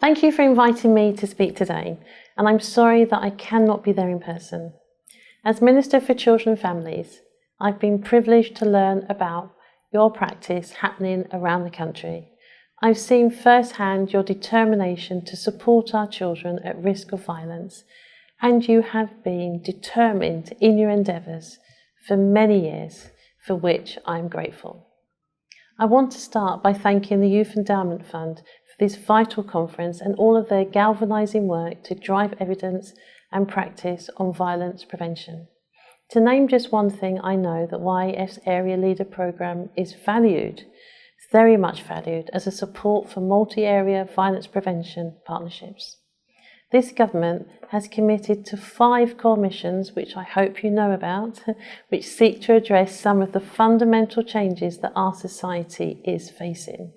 Thank you for inviting me to speak today, and I'm sorry that I cannot be there in person. As Minister for Children and Families, I've been privileged to learn about your practice happening around the country. I've seen firsthand your determination to support our children at risk of violence, and you have been determined in your endeavours for many years, for which I am grateful. I want to start by thanking the Youth Endowment Fund for this vital conference and all of their galvanising work to drive evidence and practice on violence prevention. To name just one thing, I know that YEF's Area Leader Programme is valued, very much valued, as a support for multi-area violence prevention partnerships. This government has committed to 5 core missions, which I hope you know about, which seek to address some of the fundamental changes that our society is facing.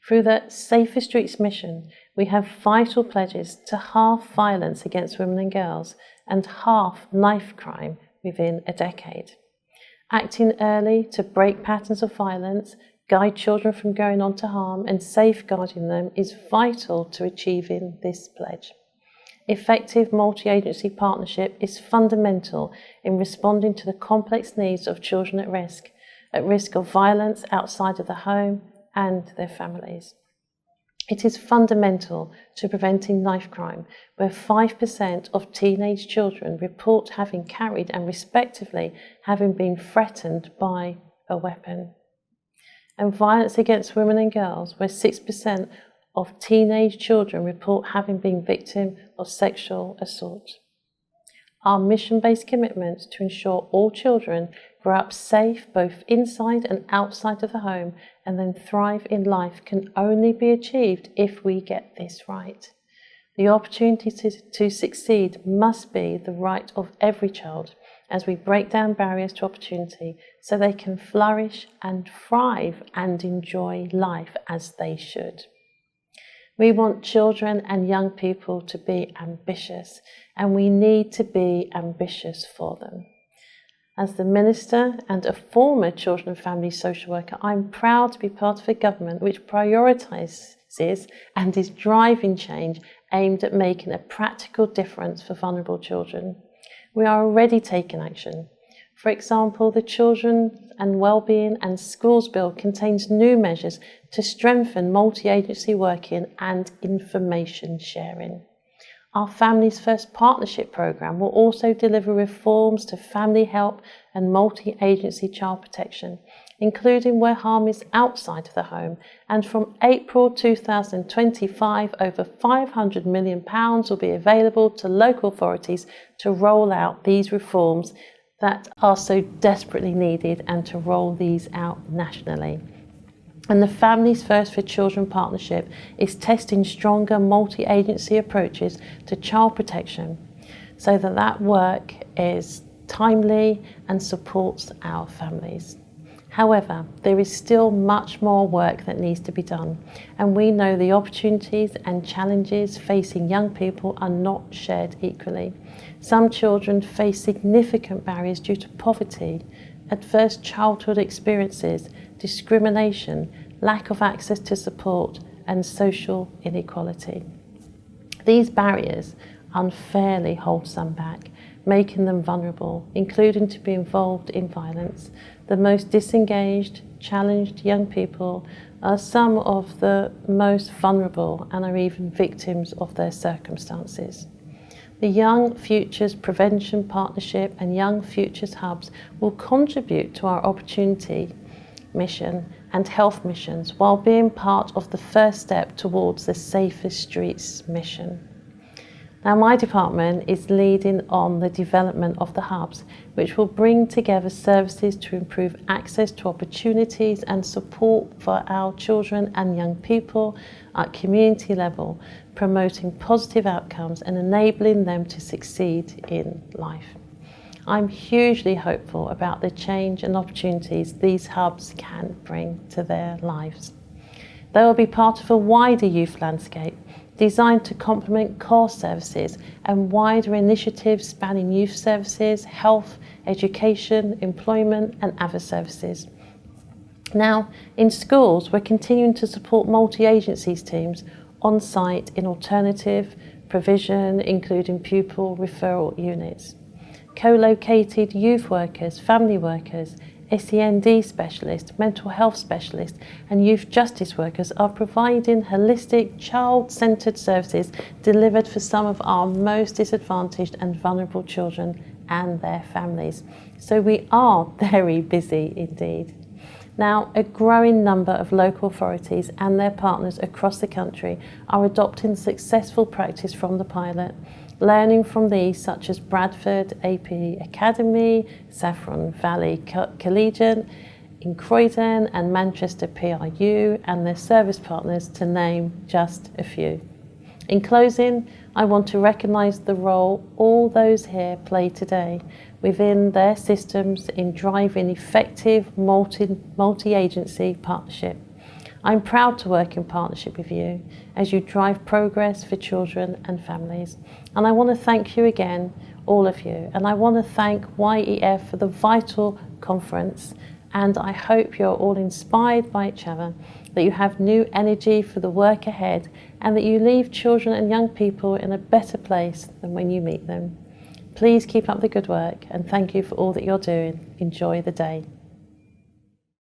Through the Safer Streets mission, we have vital pledges to halve violence against women and girls and halve knife crime within a decade. Acting early to break patterns of violence, guide children from going on to harm and safeguarding them is vital to achieving this pledge. Effective multi-agency partnership is fundamental in responding to the complex needs of children at risk of violence outside of the home and their families. It is fundamental to preventing knife crime, where 5% of teenage children report having carried and respectively having been threatened by a weapon. And violence against women and girls, where 6% of teenage children report having been victim of sexual assault. Our mission-based commitment to ensure all children grow up safe both inside and outside of the home and then thrive in life can only be achieved if we get this right. The opportunity to succeed must be the right of every child as we break down barriers to opportunity so they can flourish and thrive and enjoy life as they should. We want children and young people to be ambitious, and we need to be ambitious for them. As the Minister and a former children and family social worker, I'm proud to be part of a government which prioritises and is driving change aimed at making a practical difference for vulnerable children. We are already taking action. For example, the Children and Wellbeing and Schools Bill contains new measures to strengthen multi-agency working and information sharing. Our Families First Partnership programme will also deliver reforms to family help and multi-agency child protection, including where harm is outside of the home. And from April 2025, over £500 million will be available to local authorities to roll out these reforms that are so desperately needed and to roll these out nationally. And the Families First for Children partnership is testing stronger multi-agency approaches to child protection so that work is timely and supports our families. However, there is still much more work that needs to be done, and we know the opportunities and challenges facing young people are not shared equally. Some children face significant barriers due to poverty, adverse childhood experiences, discrimination, lack of access to support, and social inequality. These barriers unfairly hold some back, making them vulnerable, including to be involved in violence. The most disengaged, challenged young people are some of the most vulnerable and are even victims of their circumstances. The Young Futures Prevention Partnership and Young Futures Hubs will contribute to our opportunity mission and health missions while being part of the first step towards the Safer Streets mission. Now, my department is leading on the development of the hubs, which will bring together services to improve access to opportunities and support for our children and young people at community level, promoting positive outcomes and enabling them to succeed in life. I'm hugely hopeful about the change and opportunities these hubs can bring to their lives. They will be part of a wider youth landscape designed to complement core services and wider initiatives spanning youth services, health, education, employment and other services. Now, in schools, we're continuing to support multi-agencies teams on-site in alternative provision, including pupil referral units. Co-located youth workers, family workers, SEND specialists, mental health specialists and youth justice workers are providing holistic, child-centred services delivered for some of our most disadvantaged and vulnerable children and their families. So we are very busy indeed. Now, a growing number of local authorities and their partners across the country are adopting successful practice from the pilot, learning from these such as Bradford AP Academy, Saffron Valley Collegiate, in Croydon and Manchester PRU and their service partners, to name just a few. In closing, I want to recognise the role all those here play today within their systems in driving effective multi-agency partnership. I'm proud to work in partnership with you as you drive progress for children and families. And I want to thank you again, all of you. And I want to thank YEF for the vital conference. And I hope you're all inspired by each other, that you have new energy for the work ahead, and that you leave children and young people in a better place than when you meet them. Please keep up the good work, and thank you for all that you're doing. Enjoy the day.